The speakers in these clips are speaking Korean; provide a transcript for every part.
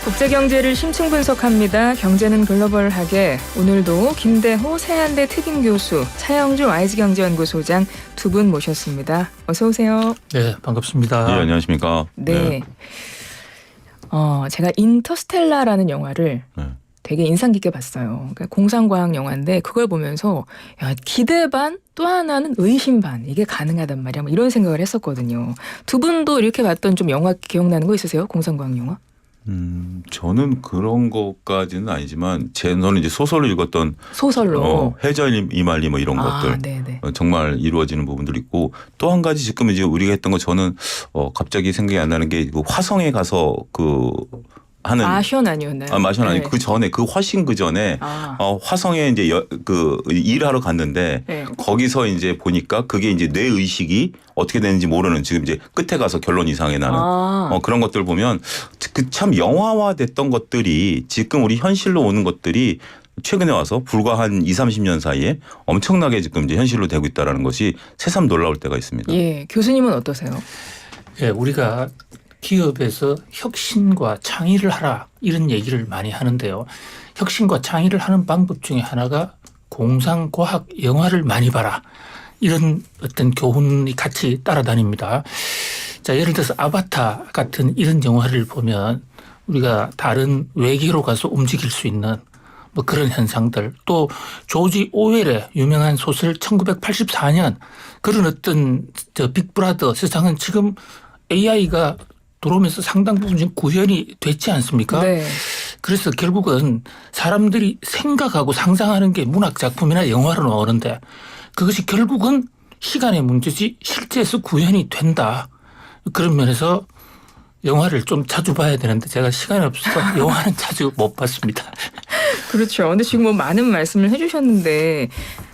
국제경제를 심층 분석합니다. 경제는 글로벌하게. 오늘도 김대호 세한대 특임교수, 차영주 와이즈경제연구소장 두 분 모셨습니다. 어서 오세요. 네, 반갑습니다. 네, 안녕하십니까. 네. 제가 인터스텔라라는 영화를 되게 인상 깊게 봤어요. 그러니까 공상과학 영화인데 그걸 보면서 야, 기대 반 또 하나는 의심 반 이게 가능하단 말이야. 뭐 이런 생각을 했었거든요. 두 분도 이렇게 봤던 좀 영화 기억나는 거 있으세요? 공상과학 영화? 저는 그런 것까지는 아니지만 저는 이제 소설을 읽었던 소설로 해절 이말리 뭐 이런 것들 네네. 정말 이루어지는 부분들이 있고 또 한 가지 지금 이제 우리가 했던 거 저는 갑자기 생각이 안 나는 게 그 화성에 가서 하는 마션 아니었나요? 마션 아니 네. 그 전에 그 훨씬 그 전에 화성에 이제 일하러 갔는데 네. 거기서 이제 보니까 그게 이제 뇌 의식이 어떻게 되는지 모르는 지금 이제 끝에 가서 결론 이상에 나는 그런 것들 보면 참 영화화 됐던 것들이 지금 우리 현실로 오는 것들이 최근에 와서 불과 한 20-30년 사이에 엄청나게 지금 이제 현실로 되고 있다라는 것이 새삼 놀라울 때가 있습니다. 예, 교수님은 어떠세요? 예, 우리가 기업에서 혁신과 창의를 하라 이런 얘기를 많이 하는데요. 혁신과 창의를 하는 방법 중에 하나가 공상과학 영화를 많이 봐라. 이런 어떤 교훈이 같이 따라다닙니다. 자, 예를 들어서 아바타 같은 이런 영화를 보면 우리가 다른 외계로 가서 움직일 수 있는 뭐 그런 현상들, 또 조지 오웰의 유명한 소설 1984년 그런 어떤 빅브라더 세상은 지금 AI가 들어오면서 상당 부분 지금 구현이 됐지 않습니까? 네. 그래서 결국은 사람들이 생각하고 상상하는 게 문학 작품이나 영화로 나오는데 그것이 결국은 시간의 문제지 실제에서 구현이 된다. 그런 면에서 영화를 좀 자주 봐야 되는데 제가 시간이 없어서 영화는 자주 못 봤습니다. 그렇죠. 근데 지금 뭐 많은 말씀을 해주셨는데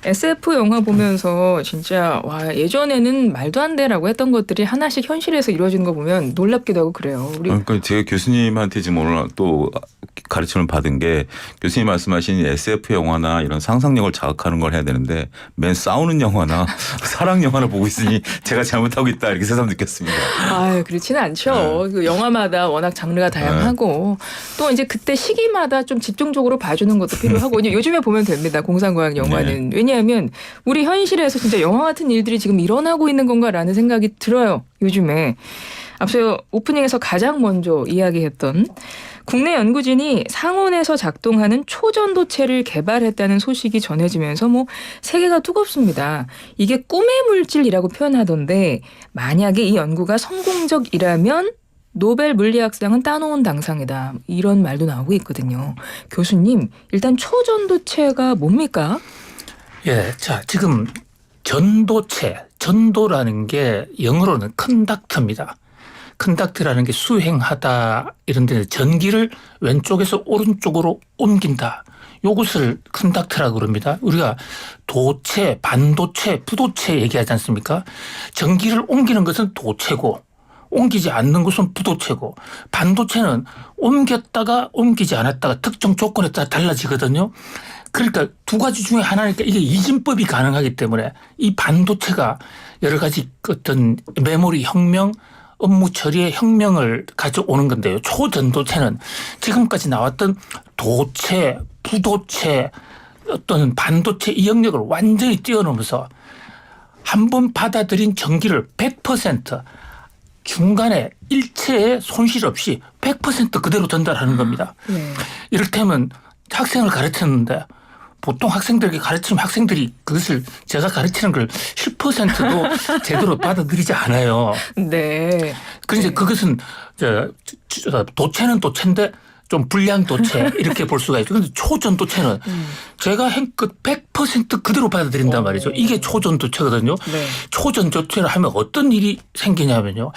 SF 영화 보면서 진짜 와 예전에는 말도 안 돼라고 했던 것들이 하나씩 현실에서 이루어지는 거 보면 놀랍기도 하고 그래요. 그러니까 제가 교수님한테 지금 오늘 또 가르침을 받은 게 교수님 말씀하신 SF 영화나 이런 상상력을 자극하는 걸 해야 되는데 맨 싸우는 영화나 사랑 영화를 보고 있으니 제가 잘못하고 있다 이렇게 새삼 느꼈습니다. 아, 그렇지는 않죠. 그 영화마다 워낙 장르가 다양하고 또 이제 그때 시기마다 좀 집중적으로 봐주는 것도 필요하고 요즘에 보면 됩니다. 공상과학 영화는. 왜냐하면 우리 현실에서 진짜 영화 같은 일들이 지금 일어나고 있는 건가라는 생각이 들어요. 요즘에. 앞서 오프닝에서 가장 먼저 이야기했던 국내 연구진이 상온에서 작동하는 초전도체를 개발했다는 소식이 전해지면서 뭐 세계가 뜨겁습니다. 이게 꿈의 물질이라고 표현하던데 만약에 이 연구가 성공적이라면 노벨 물리학상은 따놓은 당상이다. 이런 말도 나오고 있거든요. 교수님, 일단 초전도체가 뭡니까? 예, 자, 지금 전도체, 전도라는 게 영어로는 컨덕터입니다. 컨덕트라는 게 수행하다 이런 데 전기를 왼쪽에서 오른쪽으로 옮긴다. 요것을 컨덕트라고 그럽니다. 우리가 도체, 반도체, 부도체 얘기하지 않습니까? 전기를 옮기는 것은 도체고 옮기지 않는 것은 부도체고 반도체는 옮겼다가 옮기지 않았다가 특정 조건에 따라 달라지거든요. 그러니까 두 가지 중에 하나니까 이게 이진법이 가능하기 때문에 이 반도체가 여러 가지 어떤 메모리 혁명 업무 처리의 혁명을 가져오는 건데요. 초전도체는 지금까지 나왔던 도체, 부도체, 어떤 반도체 이 영역을 완전히 뛰어넘어서 한 번 받아들인 전기를 100% 중간에 일체의 손실 없이 100% 그대로 전달하는 겁니다. 이를테면 학생을 가르쳤는데 보통 학생들에게 가르치면 학생들이 그것을 제가 가르치는 걸 10%도 제대로 받아들이지 않아요. 네. 그래서 그것은 도체는 도체인데 좀 불량 도체 이렇게 볼 수가 있죠. 그런데 초전도체는 제가 한 것 100% 그대로 받아들인단 말이죠. 이게 초전도체거든요. 네. 초전도체를 하면 어떤 일이 생기냐면요.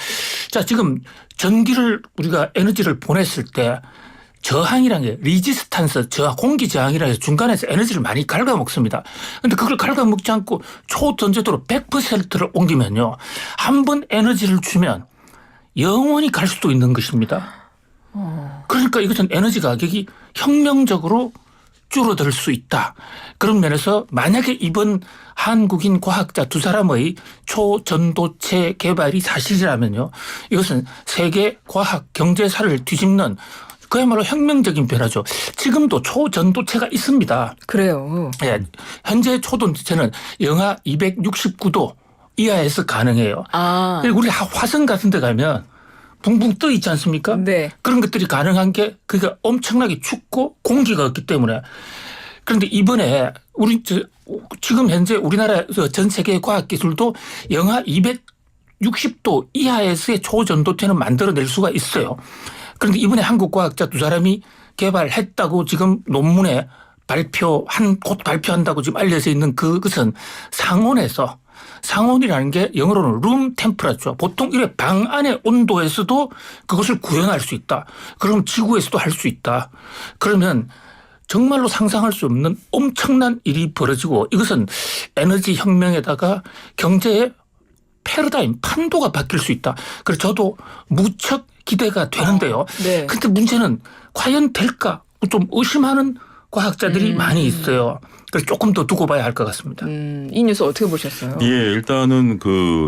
자, 지금 전기를 우리가 에너지를 보냈을 때 저항이라는 게 리지스탄스 저항, 공기 저항이라 해서 중간에서 에너지를 많이 갉아먹습니다. 그런데 그걸 갉아먹지 않고 초전도체로 100%를 옮기면요. 한 번 에너지를 주면 영원히 갈 수도 있는 것입니다. 그러니까 이것은 에너지 가격이 혁명적으로 줄어들 수 있다. 그런 면에서 만약에 이번 한국인 과학자 두 사람의 초전도체 개발이 사실이라면요. 이것은 세계 과학 경제사를 뒤집는 그야말로 혁명적인 변화죠. 지금도 초전도체가 있습니다. 그래요. 예, 현재 초전도체는 영하 269도 이하에서 가능해요. 아. 그리고 우리 화성 같은 데 가면 붕붕 떠 있지 않습니까? 네. 그런 것들이 가능한 게 그게 엄청나게 춥고 공기가 없기 때문에. 그런데 이번에 우리 지금 현재 우리나라에서 전 세계 과학 기술도 영하 260도 이하에서의 초전도체는 만들어낼 수가 있어요. 그런데 이번에 한국 과학자 두 사람이 개발했다고 지금 논문에 곧 발표한다고 지금 알려져 있는 그것은 상온이라는 게 영어로는 룸 템퍼러처. 보통 이래 방 안의 온도에서도 그것을 구현할 수 있다. 그럼 지구에서도 할 수 있다. 그러면 정말로 상상할 수 없는 엄청난 일이 벌어지고 이것은 에너지 혁명에다가 경제의 판도가 바뀔 수 있다. 그래서 저도 무척 기대가 되는데요. 네. 그런데 문제는 과연 될까? 좀 의심하는 과학자들이 많이 있어요. 그래서 조금 더 두고 봐야 할 것 같습니다. 이 뉴스 어떻게 보셨어요? 예, 일단은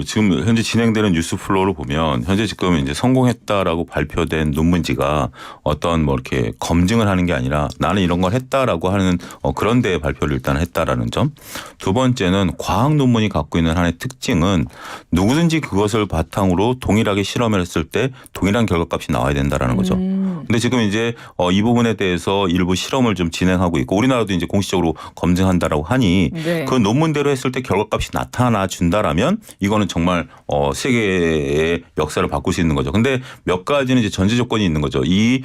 지금 현재 진행되는 뉴스 플로우를 보면 현재 지금 이제 성공했다라고 발표된 논문지가 어떤 이렇게 검증을 하는 게 아니라 나는 이런 걸 했다라고 하는 그런 데 발표를 일단 했다라는 점. 두 번째는 과학 논문이 갖고 있는 하나의 특징은 누구든지 그것을 바탕으로 동일하게 실험을 했을 때 동일한 결과값이 나와야 된다라는 거죠. 근데 지금 이제 이 부분에 대해서 일부 실험을 좀 진행하고 있고 우리나라도 이제 공식적으로 검증한다라고 하니 네. 그 논문대로 했을 때 결과값이 나타나 준다라면 이거는 정말 세계의 역사를 바꿀 수 있는 거죠. 근데 몇 가지는 이제 전제 조건이 있는 거죠. 이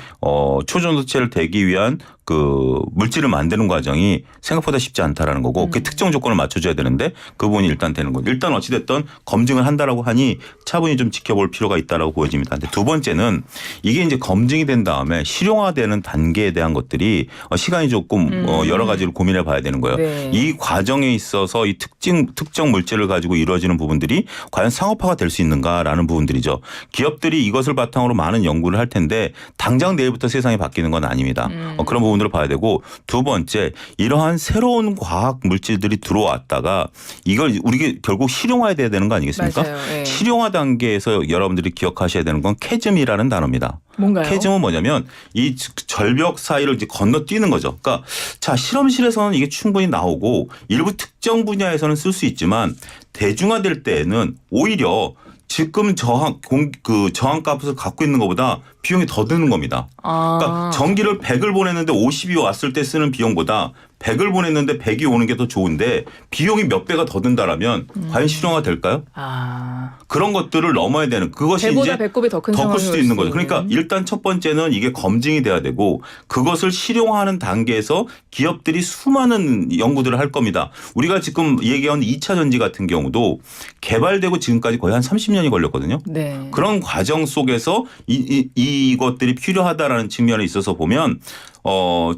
초전도체를 대기 위한 그 물질을 만드는 과정이 생각보다 쉽지 않다라는 거고 그 특정 조건을 맞춰줘야 되는데 그 부분이 일단 되는 거죠. 일단 어찌됐든 검증을 한다라고 하니 차분히 좀 지켜볼 필요가 있다라고 보여집니다. 근데 두 번째는 이게 이제 검증이 된 다음에 실용화되는 단계에 대한 것들이 시간이 조금 여러 가지를 고민해 봐야 되는 거예요. 네. 이 과정에 있어서 이 특정 물질을 가지고 이루어지는 부분들이 과연 상업화가 될 수 있는가라는 부분들이죠. 기업들이 이것을 바탕으로 많은 연구를 할 텐데 당장 내일부터 세상이 바뀌는 건 아닙니다. 그런 부분들을 봐야 되고 두 번째 이러한 새로운 과학 물질들이 들어왔다가 이걸 우리가 결국 실용화해야 되는 거 아니겠습니까? 맞아요. 네. 실용화 단계에서 여러분들이 기억하셔야 되는 건 캐즘이라는 단어입니다. 뭔가요? 캐즘은 뭐냐면 이 절벽 사이를 이제 건너뛰는 거죠. 그러니까 자 실험실에서는 이게 충분히 나오고 일부 특정 분야에서는 쓸 수 있지만 대중화될 때에는 오히려 지금 저항값을 갖고 있는 것보다 비용이 더 드는 겁니다. 그러니까 전기를 100을 보냈는데 50이 왔을 때 쓰는 비용보다 100을 보냈는데 100이 오는 게 더 좋은데 비용이 몇 배가 더 든다라면 과연 실용화 될까요? 그런 것들을 넘어야 되는 그것이 배보다 이제 배꼽이 더 큰 더 클 상황이 수도 올 있는 수 거죠. 그러니까 일단 첫 번째는 이게 검증이 돼야 되고 그것을 실용화하는 단계에서 기업들이 수많은 연구들을 할 겁니다. 우리가 지금 얘기한 2차 전지 같은 경우도 개발되고 지금까지 거의 한 30년이 걸렸거든요. 네. 그런 과정 속에서 이것들이 필요하다라는 측면에 있어서 보면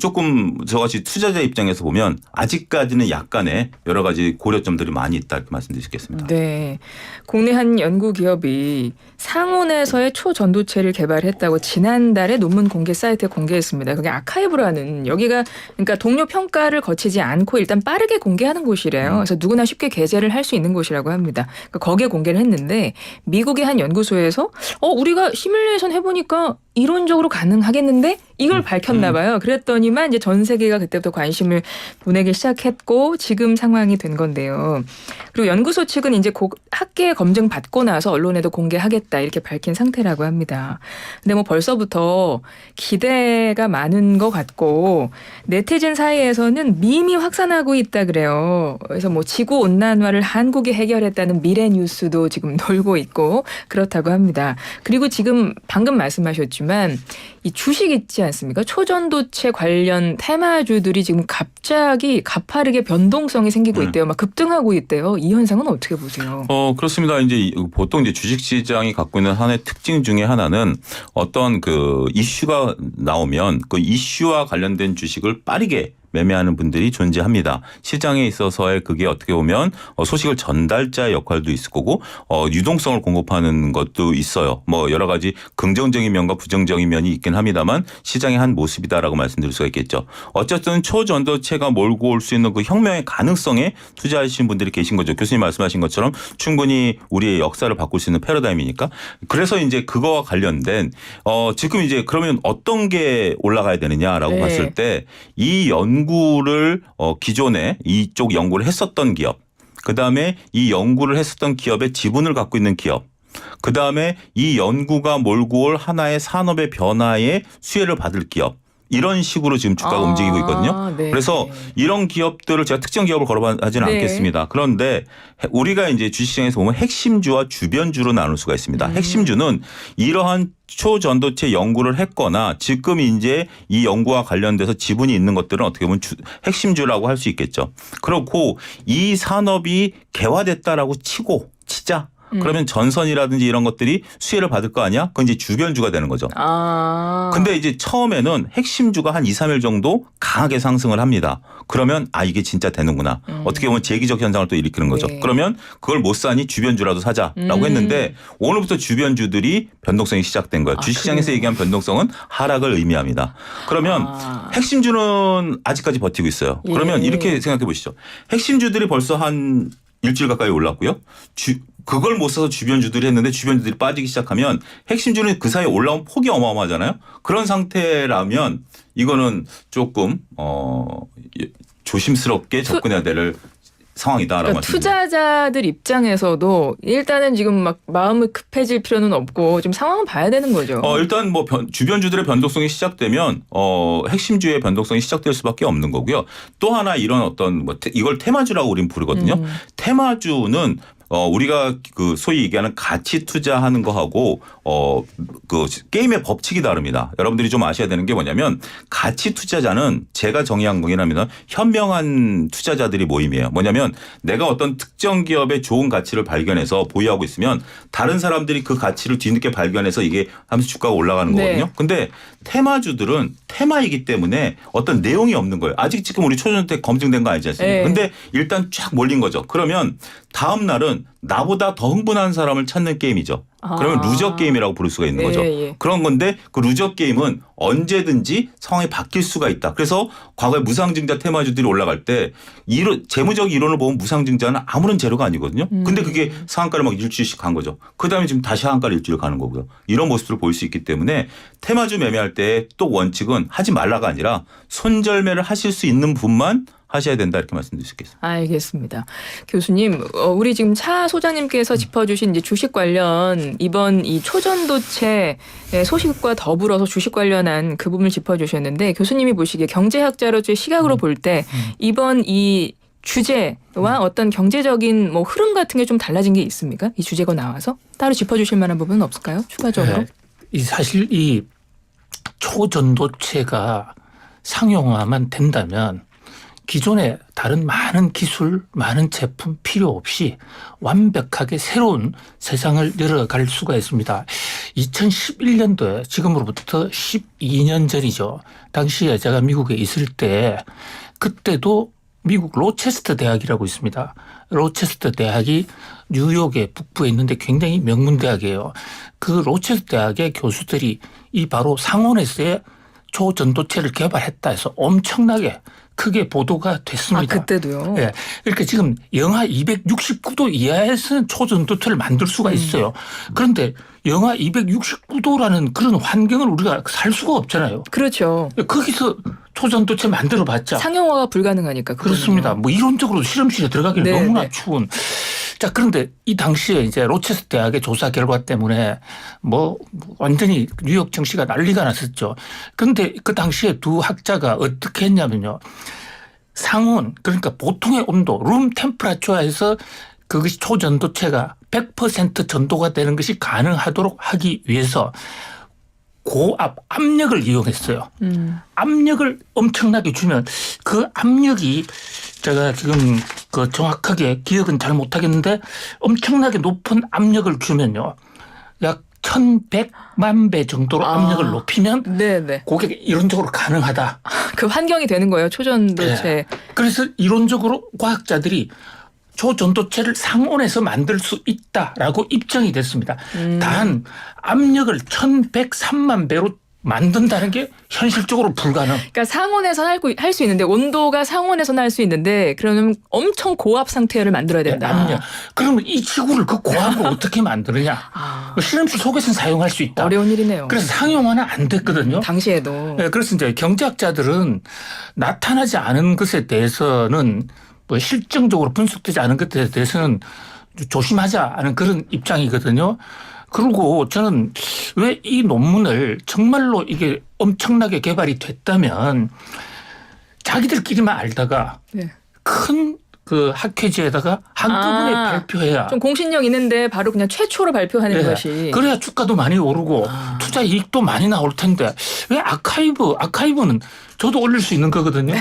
조금 저같이 투자자 입장에서 보면 아직까지는 약간의 여러 가지 고려점들이 많이 있다 이렇게 말씀드릴 수 있겠습니다. 네. 국내 한 연구 기업이 상온에서의 초전도체를 개발했다고 지난달에 논문 공개 사이트에 공개했습니다. 그게 아카이브라는 여기가 그러니까 동료 평가를 거치지 않고 일단 빠르게 공개하는 곳이래요. 그래서 누구나 쉽게 게재를 할 수 있는 곳이라고 합니다. 그러니까 거기에 공개를 했는데 미국의 한 연구소에서 우리가 시뮬레이션 해보니까 이론적으로 가능하겠는데 이걸 밝혔나 봐요. 그랬더니만 이제 전 세계가 그때부터 관심을 보내기 시작했고 지금 상황이 된 건데요. 그리고 연구소 측은 이제 학계 검증 받고 나서 언론에도 공개하겠다 이렇게 밝힌 상태라고 합니다. 근데 뭐 벌써부터 기대가 많은 것 같고 네티즌 사이에서는 밈이 확산하고 있다 그래요. 그래서 뭐 지구 온난화를 한국이 해결했다는 미래 뉴스도 지금 돌고 있고 그렇다고 합니다. 그리고 지금 방금 말씀하셨지만 이 주식 있지 않습니까? 초전도체 관련 테마주들이 지금 갑자기 가파르게 변동성이 생기고 있대요. 막 급등하고 있대요. 이 현상은 어떻게 보세요? 그렇습니다. 이제 보통 이제 주식 시장이 갖고 있는 하나의 특징 중에 하나는 어떤 그 이슈가 나오면 그 이슈와 관련된 주식을 빠르게 매매하는 분들이 존재합니다. 시장에 있어서의 그게 어떻게 보면 소식을 전달자의 역할도 있을 거고 유동성을 공급하는 것도 있어요. 뭐 여러 가지 긍정적인 면과 부정적인 면이 있긴 합니다만 시장의 한 모습이다라고 말씀드릴 수가 있겠죠. 어쨌든 초전도체가 몰고 올 수 있는 그 혁명의 가능성에 투자하시는 분들이 계신 거죠. 교수님 말씀하신 것처럼 충분히 우리의 역사를 바꿀 수 있는 패러다임이니까. 그래서 이제 그거와 관련된 지금 이제 그러면 어떤 게 올라가야 되느냐라고 네. 봤을 때 이 연구를 기존에 이쪽 연구를 했었던 기업, 그다음에 이 연구를 했었던 기업의 지분을 갖고 있는 기업, 그다음에 이 연구가 몰고 올 하나의 산업의 변화에 수혜를 받을 기업, 이런 식으로 지금 주가가 움직이고 있거든요. 네. 그래서 이런 기업들을 제가 특정 기업을 거론하지는 네. 않겠습니다. 그런데 우리가 이제 주식시장에서 보면 핵심주와 주변주로 나눌 수가 있습니다. 핵심주는 이러한 초전도체 연구를 했거나 지금 이제 이 연구와 관련돼서 지분이 있는 것들은 어떻게 보면 핵심주라고 할 수 있겠죠. 그렇고 이 산업이 개화됐다라고 치자. 그러면 전선이라든지 이런 것들이 수혜를 받을 거 아니야? 그건 이제 주변주가 되는 거죠. 근데 이제 처음에는 핵심주가 한 2, 3일 정도 강하게 상승을 합니다. 그러면 이게 진짜 되는구나. 어떻게 보면 재기적 현상을 또 일으키는 거죠. 네. 그러면 그걸 못 사니 주변주라도 사자라고 했는데 오늘부터 주변주들이 변동성이 시작된 거예요. 주식시장에서 그래요? 얘기한 변동성은 하락을 의미합니다. 그러면 핵심주는 아직까지 버티고 있어요. 그러면 예. 이렇게 생각해 보시죠. 핵심주들이 벌써 한 일주일 가까이 올랐고요. 그걸 못 사서 주변주들이 했는데 주변주들이 빠지기 시작하면 핵심주는 그 사이에 올라온 폭이 어마어마하잖아요. 그런 상태라면 이거는 조금 조심스럽게 접근해야 될 상황이다라고 그러니까 말씀드립니다. 투자자들 입장에서도 일단은 지금 막 마음이 급해질 필요는 없고 좀 상황은 봐야 되는 거죠. 일단 뭐 주변주들의 변동성이 시작되면 핵심주의 변동성이 시작될 수밖에 없는 거고요. 또 하나 이런 어떤 이걸 테마주라고 우리는 부르거든요. 테마주는 우리가 그 소위 얘기하는 가치 투자하는 거하고 그 게임의 법칙이 다릅니다. 여러분들이 좀 아셔야 되는 게 뭐냐면 가치 투자자는 제가 정의한 거긴 합니다. 현명한 투자자들이 모임이에요. 뭐냐면 내가 어떤 특정 기업의 좋은 가치를 발견해서 보유하고 있으면 다른 사람들이 그 가치를 뒤늦게 발견해서 이게 하면서 주가가 올라가는 거거든요. 근데 테마주들은 테마이기 때문에 어떤 내용이 없는 거예요. 아직 지금 우리 초전도체 검증된 거 아니지 않습니까? 근데 일단 쫙 몰린 거죠. 그러면 다음 날은 나보다 더 흥분한 사람을 찾는 게임이죠. 그러면 루저 게임이라고 부를 수가 있는 거죠. 그런 건데 그 루저 게임은 언제든지 상황이 바뀔 수가 있다. 그래서 과거에 무상증자 테마주들이 올라갈 때 재무적 이론을 보면 무상증자는 아무런 재료가 아니거든요. 근데 그게 상한가를 막 일주일씩 간 거죠. 그다음에 지금 다시 상한가를 일주일 가는 거고요. 이런 모습들을 볼 수 있기 때문에 테마주 매매할 때 또 원칙은 하지 말라가 아니라 손절매를 하실 수 있는 분만 하셔야 된다 이렇게 말씀드릴 수 있겠습니다. 알겠습니다. 교수님, 우리 지금 차 소장님께서 짚어주신 이제 주식 관련 이번 이 초전도체 소식과 더불어서 주식 관련한 그 부분을 짚어주셨는데 교수님이 보시기에 경제학자로서의 시각으로 볼 때 이번 이 주제와 어떤 경제적인 뭐 흐름 같은 게 좀 달라진 게 있습니까? 이 주제가 나와서 따로 짚어주실 만한 부분은 없을까요? 추가적으로? 네. 사실 이 초전도체가 상용화만 된다면 기존의 다른 많은 기술, 많은 제품 필요 없이 완벽하게 새로운 세상을 열어갈 수가 있습니다. 2011년도에 지금으로부터 12년 전이죠. 당시에 제가 미국에 있을 때 그때도 미국 로체스터 대학이라고 있습니다. 로체스터 대학이 뉴욕의 북부에 있는데 굉장히 명문 대학이에요. 그 로체스터 대학의 교수들이 이 바로 상온에서의 초전도체를 개발했다 해서 엄청나게 크게 보도가 됐습니다. 그때도요? 네. 그러니까 지금 영하 269도 이하에서는 초전도체를 만들 수가 있어요. 그런데 영하 269도라는 그런 환경을 우리가 살 수가 없잖아요. 그렇죠. 거기서 초전도체 만들어봤자. 상용화가 불가능하니까. 그렇습니다. 뭐 이론적으로 실험실에 들어가기는 네, 너무나 네. 추운. 자, 그런데 이 당시에 이제 로체스터 대학의 조사 결과 때문에 뭐 완전히 뉴욕 증시가 난리가 났었죠. 그런데 그 당시에 두 학자가 어떻게 했냐면요. 상온, 그러니까 보통의 온도, 룸 템퍼러처에서 그것이 초전도체가 100% 전도가 되는 것이 가능하도록 하기 위해서 고압 압력을 이용했어요. 압력을 엄청나게 주면 그 압력이 제가 지금 그 정확하게 기억은 잘 못하겠는데 엄청나게 높은 압력을 주면요. 약 1100만 배 정도로 압력을 높이면 네네. 그게 이론적으로 가능하다. 그 환경이 되는 거예요. 초전도체. 네. 그래서 이론적으로 과학자들이 초전도체를 상온에서 만들 수 있다라고 입증이 됐습니다. 단 압력을 1103만 배로 만든다는 게 현실적으로 불가능. 그러니까 상온에서 할 수 있는데 온도가 상온에서는 할 수 있는데 그러면 엄청 고압 상태를 만들어야 된다. 압력. 그러면 이 지구를 그 고압으로 어떻게 만드느냐. 실험실 속에서는 사용할 수 있다. 어려운 일이네요. 그래서 상용화는 안 됐거든요. 당시에도. 네, 그래서 이제 경제학자들은 나타나지 않은 것에 대해서는 뭐 실증적으로 분석되지 않은 것에 대해서는 조심하자는 그런 입장이거든요. 그리고 저는 왜 이 논문을 정말로 이게 엄청나게 개발이 됐다면 자기들끼리만 알다가 네. 큰 그 학회지에다가 한꺼번에 발표해야 좀 공신력 있는데 바로 그냥 최초로 발표하는 네. 것이. 그래야 주가도 많이 오르고 투자 이익도 많이 나올 텐데 왜 아카이브는 저도 올릴 수 있는 거거든요.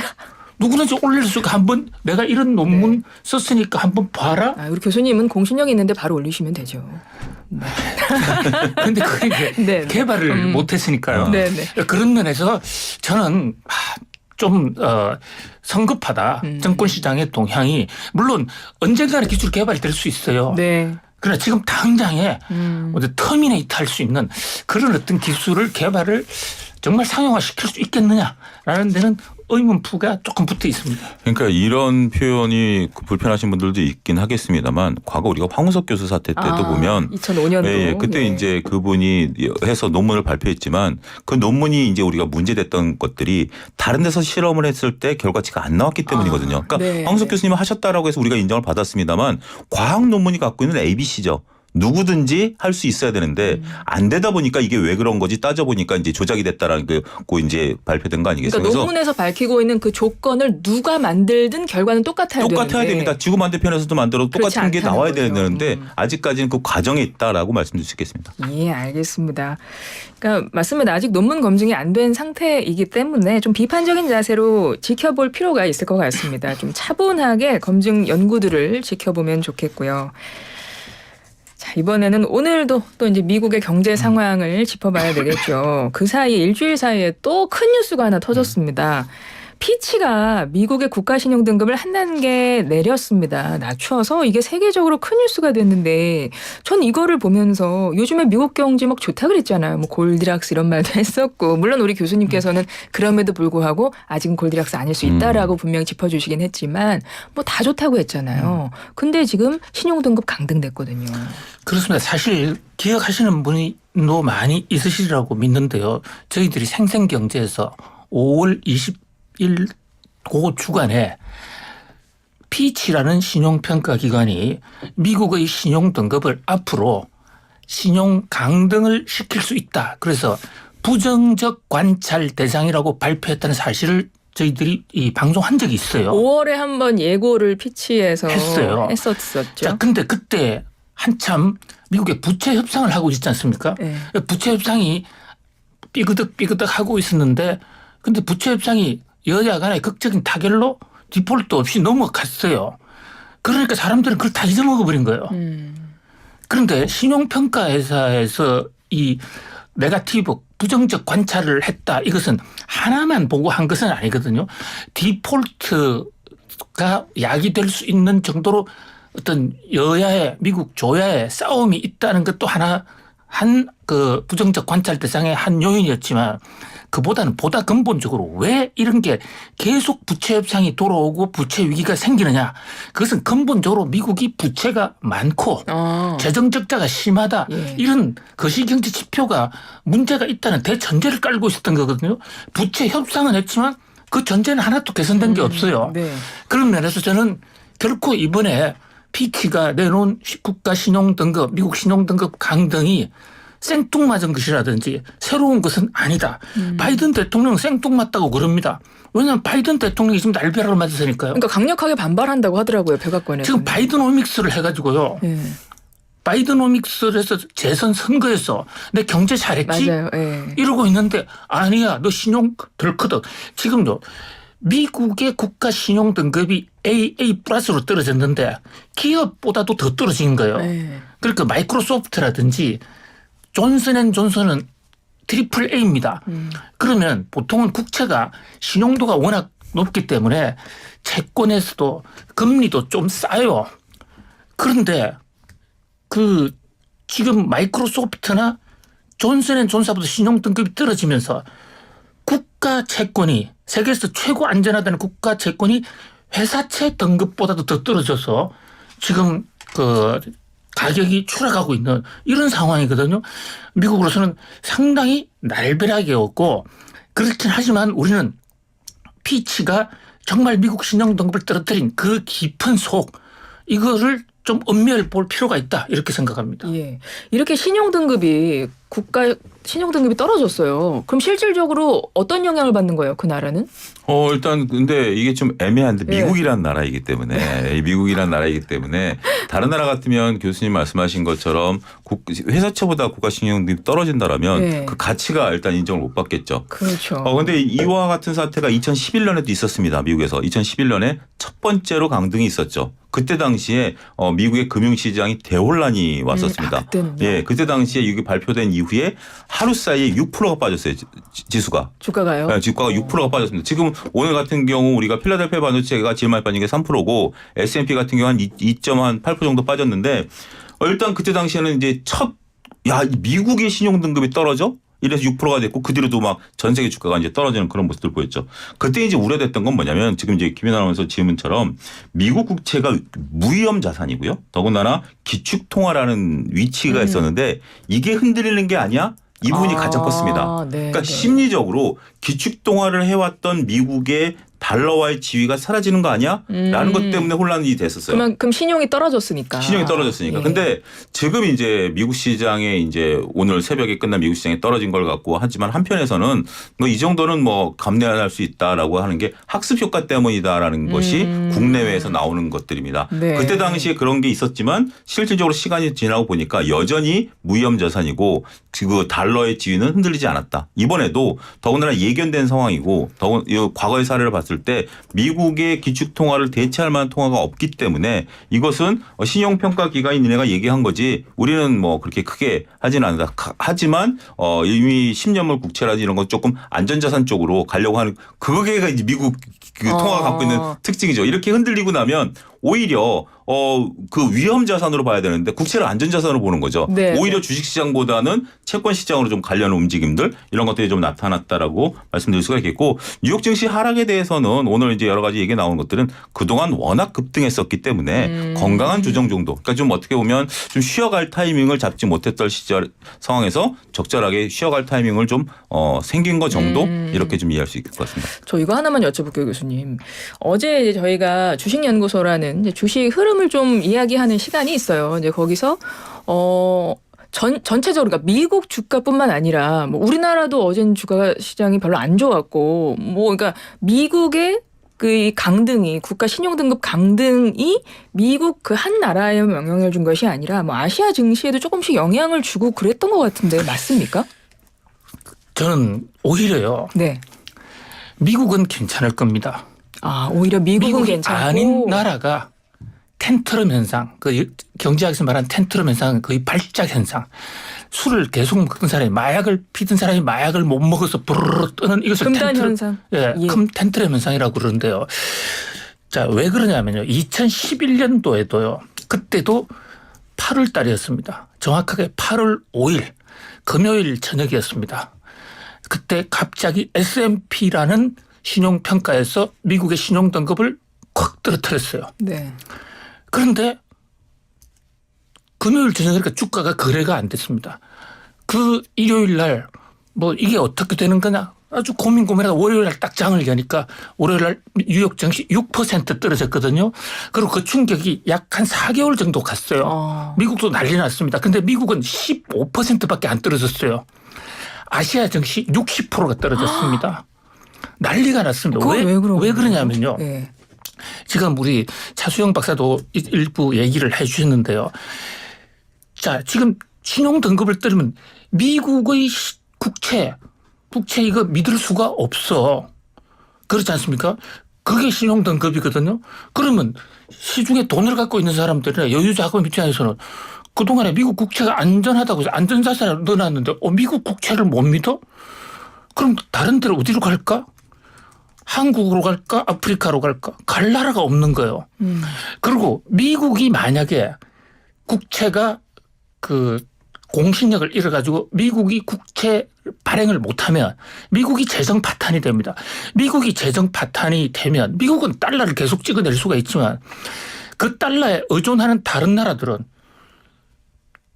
누구든지 올릴 수 있고 한번 내가 이런 논문 썼으니까 한번 봐라. 우리 교수님은 공신력이 있는데 바로 올리시면 되죠. 그런데 그게 네. 개발을 못했으니까요. 네네. 그런 면에서 저는 좀 성급하다. 정권시장의 동향이 물론 언젠가는 기술 개발이 될 수 있어요. 네. 그러나 지금 당장에 터미네이트 할 수 있는 그런 어떤 기술을 개발을 정말 상용화시킬 수 있겠느냐라는 데는 의문표가 조금 붙어 있습니다. 그러니까 이런 표현이 불편하신 분들도 있긴 하겠습니다만 과거 우리가 황우석 교수 사태 때도 보면 2005년도 예, 그때 이제 그분이 해서 논문을 발표했지만 그 논문이 이제 우리가 문제됐던 것들이 다른 데서 실험을 했을 때 결과치가 안 나왔기 때문이거든요. 그러니까 네. 황우석 교수님은 하셨다라고 해서 우리가 인정을 받았습니다만 과학 논문이 갖고 있는 ABC죠. 누구든지 할 수 있어야 되는데 안 되다 보니까 이게 왜 그런 거지 따져보니까 이제 조작이 됐다라는 거 이제 발표된 거 아니겠습니까? 그러니까 논문에서 밝히고 있는 그 조건을 누가 만들든 결과는 똑같아야 똑같아야 됩니다. 지구 반대편에서도 만들어도 그렇지 똑같은 게 않다는 나와야 거죠. 되는데 아직까지는 그 과정에 있다라고 말씀드릴 수 있겠습니다. 예, 알겠습니다. 그러니까 맞습니다. 아직 논문 검증이 안 된 상태이기 때문에 좀 비판적인 자세로 지켜볼 필요가 있을 것 같습니다. 좀 차분하게 검증 연구들을 지켜보면 좋겠고요. 자, 이번에는 오늘도 또 이제 미국의 경제 상황을 짚어봐야 되겠죠. 그 사이에 일주일 사이에 또 큰 뉴스가 하나 터졌습니다. 피치가 미국의 국가신용 등급을 한 단계 내렸습니다. 낮춰서 이게 세계적으로 큰 뉴스가 됐는데 전 이거를 보면서 요즘에 미국 경제 막 좋다 그랬잖아요. 뭐 골디락스 이런 말도 했었고 물론 우리 교수님께서는 그럼에도 불구하고 아직은 골디락스 아닐 수 있다라고 분명히 짚어주시긴 했지만 뭐 다 좋다고 했잖아요. 근데 지금 신용 등급 강등됐거든요. 그렇습니다. 사실 기억하시는 분도 많이 있으시리라고 믿는데요. 저희들이 생생경제에서 5월 20일 그 주간에 피치라는 신용평가 기관이 미국의 신용 등급을 앞으로 신용 강등을 시킬 수 있다. 그래서 부정적 관찰 대상이라고 발표했다는 사실을 저희들이 이 방송한 적이 있어요. 5월에 한번 예고를 피치에서 했어요. 했었죠. 자, 근데 그때 한참 미국의 부채 협상을 하고 있지 않습니까? 네. 부채 협상이 삐그덕 하고 있었는데 근데 부채 협상이 여야 간의 극적인 타결로 디폴트 없이 넘어갔어요. 그러니까 사람들은 그걸 다 잊어먹어 버린 거예요. 그런데 신용평가회사에서 이 네거티브 부정적 관찰을 했다. 이것은 하나만 보고 한 것은 아니거든요. 디폴트가 야기될 수 있는 정도로 어떤 여야의 미국 조야의 싸움이 있다는 것도 하나 한 그 부정적 관찰 대상의 한 요인이었지만 그보다는 보다 근본적으로 왜 이런 게 계속 부채 협상이 돌아오고 부채 위기가 생기느냐. 그것은 근본적으로 미국이 부채가 많고 재정 적자가 심하다. 예. 이런 거시경제 지표가 문제가 있다는 대전제를 깔고 있었던 거거든요. 부채 협상은 했지만 그 전제는 하나도 개선된 게 없어요. 네. 그런 면에서 저는 결코 이번에 피치가 내놓은 국가 신용 등급, 미국 신용 등급 강등이 생뚱맞은 것이라든지 새로운 것은 아니다. 바이든 대통령은 생뚱맞다고 그럽니다. 왜냐하면 바이든 대통령이 지금 날벼락을 맞았으니까요. 그러니까 강력하게 반발한다고 하더라고요. 백악관에서. 지금 바이든오믹스를 해가지고요. 네. 바이든오믹스를 해서 재선 선거에서 내 경제 잘했지? 맞아요. 네. 이러고 있는데 아니야. 너 신용 덜커덕. 지금요. 미국의 국가 신용 등급이 AA 플러스로 떨어졌는데 기업보다도 더 떨어진 거예요. 네. 그러니까 마이크로소프트라든지 존슨앤존슨은 트리플 A입니다. 그러면 보통은 국채가 신용도가 워낙 높기 때문에 채권에서도 금리도 좀 싸요. 그런데 지금 마이크로소프트나 존슨앤존슨보다 신용 등급이 떨어지면서 국가 채권이 세계에서 최고 안전하다는 국가 채권이 회사채 등급보다도 더 떨어져서 지금 가격이 추락하고 있는 이런 상황이거든요. 미국으로서는 상당히 날벼락이었고 그렇긴 하지만 우리는 피치가 정말 미국 신용 등급을 떨어뜨린 그 깊은 속 이거를 좀 엄밀히 볼 필요가 있다 이렇게 생각합니다. 예. 이렇게 국가 신용 등급이 떨어졌어요. 그럼 실질적으로 어떤 영향을 받는 거예요, 그 나라는? 일단 근데 이게 좀 애매한데 미국이란 나라이기 때문에 미국이란 나라이기 때문에 다른 나라 같으면 교수님 말씀하신 것처럼 회사채보다 국가 신용등급이 떨어진다라면 그 가치가 일단 인정을 못 받겠죠. 그렇죠. 근데 이와 같은 사태가 2011년에도 있었습니다. 미국에서 2011년에 첫 번째로 강등이 있었죠. 그때 당시에 미국의 금융시장이 대혼란이 왔었습니다. 그때는요? 예, 그때 당시에 이게 발표된 이후에 하루 사이에 6%가 빠졌어요. 지수가. 주가가요? 네, 주가가 6%가 빠졌습니다. 지금 오늘 같은 경우 우리가 필라델피아 반도체가 제일 많이 빠진 게 3%고 S&P 같은 경우 한 2.8% 정도 빠졌는데 일단 그때 당시에는 이제 미국의 신용 등급이 떨어져? 이래서 6%가 됐고 그 뒤로도 막 전 세계 주가가 이제 떨어지는 그런 모습들 보였죠. 그때 이제 우려됐던 건 뭐냐면 지금 이제 김연아 아나운서 질문처럼 미국 국채가 무위험 자산이고요. 더군다나 기축통화라는 위치가 있었는데 이게 흔들리는 게 아니야? 이 부분이 가장 컸습니다. 네, 그러니까 심리적으로 기축통화를 해왔던 미국의 달러와의 지위가 사라지는 거 아니야? 라는 것 때문에 혼란이 됐었어요. 그만큼 신용이 떨어졌으니까. 신용이 떨어졌으니까. 예. 근데 지금 이제 미국 시장에 이제 오늘 새벽에 끝난 미국 시장이 떨어진 걸 갖고 하지만 한편에서는 뭐 이 정도는 뭐 감내할 수 있다라고 하는 게 학습 효과 때문이다라는 것이 국내외에서 나오는 것들입니다. 네. 그때 당시에 그런 게 있었지만 실질적으로 시간이 지나고 보니까 여전히 무위험 자산이고 그 달러의 지위는 흔들리지 않았다. 이번에도 더군다나 예견된 상황이고 과거의 사례를 봤을 때 미국의 기축통화를 대체할 만한 통화가 없기 때문에 이것은 신용평가기관인 니네가 얘기한 거지 우리는 뭐 그렇게 크게 하지는 않는다. 하지만 이미 10년물 국채라든지 이런 거 조금 안전자산 쪽으로 가려고 하는 그게가 이제 미국 그 통화가 갖고 있는 특징이죠. 이렇게 흔들리고 나면 오히려 그 위험 자산으로 봐야 되는데 국채를 안전 자산으로 보는 거죠. 네. 오히려 주식 시장보다는 채권 시장으로 좀 가려는 움직임들 이런 것들이 좀 나타났다라고 말씀드릴 수가 있겠고 뉴욕 증시 하락에 대해서는 오늘 이제 여러 가지 얘기 나오는 것들은 그동안 워낙 급등했었기 때문에 건강한 조정 정도. 그러니까 좀 어떻게 보면 좀 쉬어갈 타이밍을 잡지 못했던 시절 상황에서 적절하게 쉬어갈 타이밍을 좀 생긴 거 정도 이렇게 좀 이해할 수 있을 것 같습니다. 저 이거 하나만 여쭤볼게요, 교수님. 어제 이제 저희가 주식연구소라는 이제 주식 흐름을 좀 이야기하는 시간이 있어요. 이제 거기서 전체적으로 그러니까 미국 주가뿐만 아니라 뭐 우리나라도 어제는 주가 시장이 별로 안 좋았고 뭐 그러니까 미국의 그 강등이 국가 신용 등급 강등이 미국 그 한 나라에 영향을 준 것이 아니라 뭐 아시아 증시에도 조금씩 영향을 주고 그랬던 것 같은데 맞습니까? 저는 오히려요. 네. 미국은 괜찮을 겁니다. 오히려 미국은 미국이 괜찮고 아닌 나라가 텐트럼 현상, 그 경제학에서 말하는 텐트럼 현상은 거의 발작 현상. 술을 계속 먹던 사람이 마약을 피던 사람이 마약을 못 먹어서 부르르 뜨는 이것을 금단 현상. 텐트럼 현상이라고 그러는데요. 자, 왜 그러냐면요. 2011년도에도요. 그때도 8월 달이었습니다. 정확하게 8월 5일 금요일 저녁이었습니다. 그때 갑자기 S&P라는 신용평가에서 미국의 신용등급을 콱 떨어뜨렸어요. 네. 그런데 금요일 저녁이니까 주가가 거래가 안 됐습니다. 그 일요일 날 뭐 이게 어떻게 되는 거냐 아주 고민하다 월요일 날 딱 장을 여니까 월요일 날 뉴욕 증시 6% 떨어졌거든요. 그리고 그 충격이 약 한 4개월 정도 갔어요. 미국도 난리 났습니다. 근데 미국은 15%밖에 안 떨어졌어요. 아시아 증시 60%가 떨어졌습니다. 난리가 났습니다. 왜 그러냐면요. 네. 지금 우리 차수영 박사도 일부 얘기를 해 주셨는데요. 자, 지금 신용 등급을 떨으면 미국의 국채 이거 믿을 수가 없어. 그렇지 않습니까? 그게 신용 등급이거든요. 그러면 시중에 돈을 갖고 있는 사람들이나 여유 자금 입장에서는 그동안에 미국 국채가 안전하다고 해서 안전자산을 넣어놨는데 미국 국채를 못 믿어? 그럼 다른 데로 어디로 갈까? 한국으로 갈까? 아프리카로 갈까? 갈 나라가 없는 거예요. 그리고 미국이 만약에 국채가 그 공신력을 잃어가지고 미국이 국채 발행을 못하면 미국이 재정 파탄이 됩니다. 미국이 재정 파탄이 되면 미국은 달러를 계속 찍어낼 수가 있지만 그 달러에 의존하는 다른 나라들은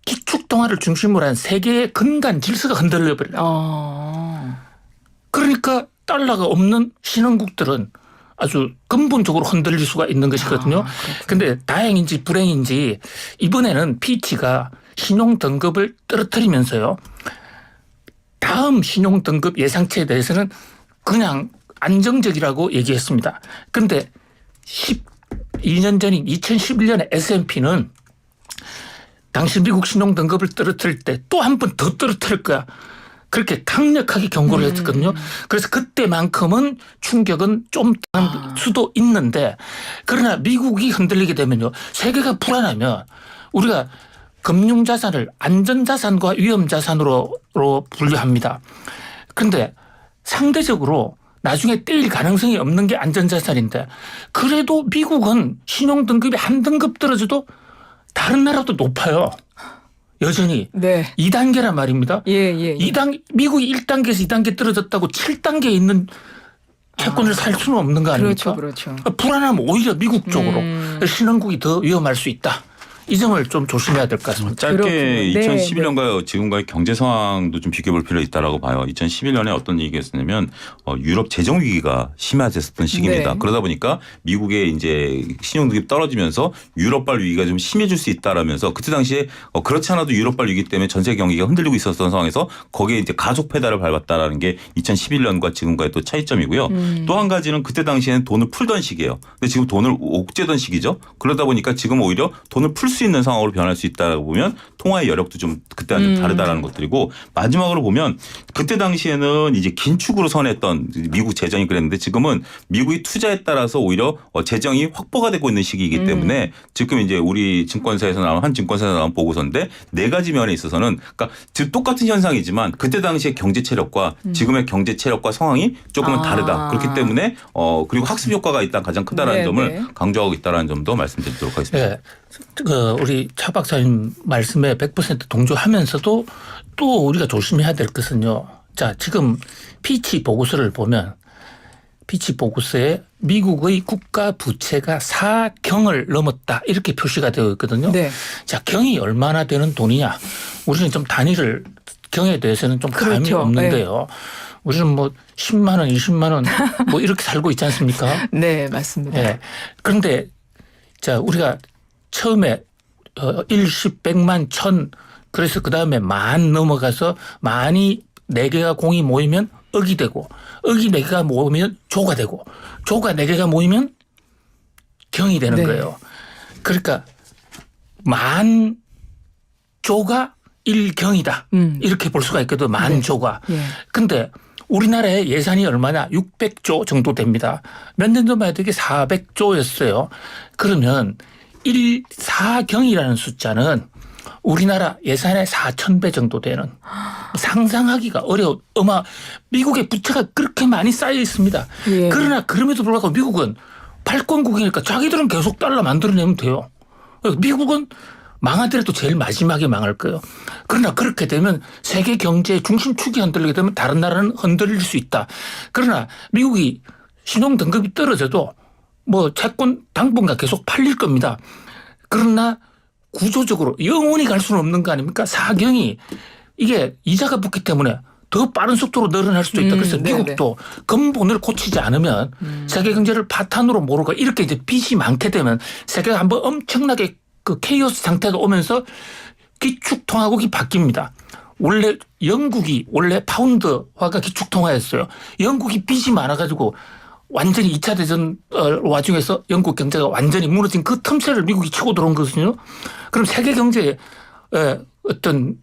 기축통화를 중심으로 한 세계의 근간 질서가 흔들려 버려요. 그러니까 달러가 없는 신흥국들은 아주 근본적으로 흔들릴 수가 있는 것이거든요. 그런데 다행인지 불행인지 이번에는 피치가 신용등급을 떨어뜨리면서요. 다음 신용등급 예상치에 대해서는 그냥 안정적이라고 얘기했습니다. 그런데 12년 전인 2011년에 S&P는 당시 미국 신용등급을 떨어뜨릴 때 또 한 번 더 떨어뜨릴 거야. 그렇게 강력하게 경고를 했거든요. 그래서 그때만큼은 충격은 좀 당할 수도 있는데 그러나 미국이 흔들리게 되면요. 세계가 불안하면 우리가 금융자산을 안전자산과 위험자산으로 분류합니다. 그런데 상대적으로 나중에 떼일 가능성이 없는 게 안전자산인데 그래도 미국은 신용등급이 한 등급 떨어져도 다른 나라도 높아요. 여전히. 네. 2단계란 말입니다. 예. 미국이 1단계에서 2단계 떨어졌다고 7단계에 있는 채권을 살 수는 없는 거 아닙니까? 그렇죠. 불안하면 오히려 미국 쪽으로 신흥국이 더 위험할 수 있다. 이 점을 좀 조심해야 될 것 같습니다. 짧게 그렇군요. 2011년과 지금과의 경제 상황도 좀 비교해 볼 필요가 있다라고 봐요. 2011년에 어떤 얘기였냐면 유럽 재정 위기가 심해졌던 시기입니다. 네. 그러다 보니까 미국의 이제 신용등급이 떨어지면서 유럽발 위기가 좀 심해질 수 있다라면서 그때 당시에 그렇지 않아도 유럽발 위기 때문에 전 세계 경기가 흔들리고 있었던 상황에서 거기에 이제 가속 페달을 밟았다라는 게 2011년과 지금과의 또 차이점이고요. 또 한 가지는 그때 당시에는 돈을 풀던 시기예요. 근데 지금 돈을 옥죄던 시기죠. 그러다 보니까 지금 오히려 돈을 풀 수 있는 상황으로 변할 수 있다고 보면 통화의 여력도 좀 그때와 좀 다르다라는 것들이고 마지막으로 보면 그때 당시에는 이제 긴축으로 선했던 미국 재정이 그랬는데 지금은 미국이 투자에 따라서 오히려 재정이 확보가 되고 있는 시기이기 때문에 지금 이제 우리 증권사에서 나온 한 증권사에서 나온 보고서인데 네 가지 면에 있어서는 그러니까 똑같은 현상이지만 그때 당시의 경제 체력과 지금의 경제 체력과 상황이 조금은 다르다. 그렇기 때문에 그리고 학습 효과가 일단 가장 크다라는 점을 강조하고 있다라는 점도 말씀드리도록 하겠습니다. 네. 우리 차 박사님 말씀에 100% 동조하면서도 또 우리가 조심해야 될 것은요. 자, 지금 피치 보고서를 보면 피치 보고서에 미국의 국가 부채가 4경을 넘었다 이렇게 표시가 되어 있거든요. 네. 자, 경이 얼마나 되는 돈이냐. 우리는 좀 단위를 경에 대해서는 좀 감이 없는데요. 네. 우리는 뭐 10만 원, 20만 원 뭐 이렇게 살고 있지 않습니까? 네, 맞습니다. 네. 그런데 자, 우리가 처음에 10, 100만, 1000 그래서 그다음에 만 넘어가서 만이 4개가 공이 모이면 억이 되고 억이 4개가 모이면 조가 되고 조가 4개가 모이면 경이 되는 거예요. 그러니까 만 조가 1경이다. 이렇게 볼 수가 있거든. 만 조가. 근데 우리나라의 예산이 얼마냐? 600조 정도 됩니다. 몇 년 전만 해도 이게 400조였어요. 그러면 4경이라는 숫자는 우리나라 예산의 4,000배 정도 되는 상상하기가 어려운 미국의 부채가 그렇게 많이 쌓여 있습니다. 그러나 그럼에도 불구하고 미국은 발권국이니까 자기들은 계속 달러 만들어내면 돼요. 미국은 망하더라도 제일 마지막에 망할 거예요. 그러나 그렇게 되면 세계 경제의 중심축이 흔들리게 되면 다른 나라는 흔들릴 수 있다. 그러나 미국이 신용 등급이 떨어져도 뭐 채권 당분간 계속 팔릴 겁니다. 그러나 구조적으로 영원히 갈 수는 없는 거 아닙니까? 4경이 이게 이자가 붙기 때문에 더 빠른 속도로 늘어날 수도 있다. 그래서 미국도 근본을 고치지 않으면 세계 경제를 파탄으로 몰고 이렇게 이제 빚이 많게 되면 세계가 한번 엄청나게 그 케이오스 상태가 오면서 기축통화국이 바뀝니다. 영국이 원래 파운드화가 기축통화였어요. 영국이 빚이 많아가지고 완전히 2차 대전 와중에서 영국 경제가 완전히 무너진 그 틈새를 미국이 치고 들어온 거거든요. 그럼 세계 경제의 어떤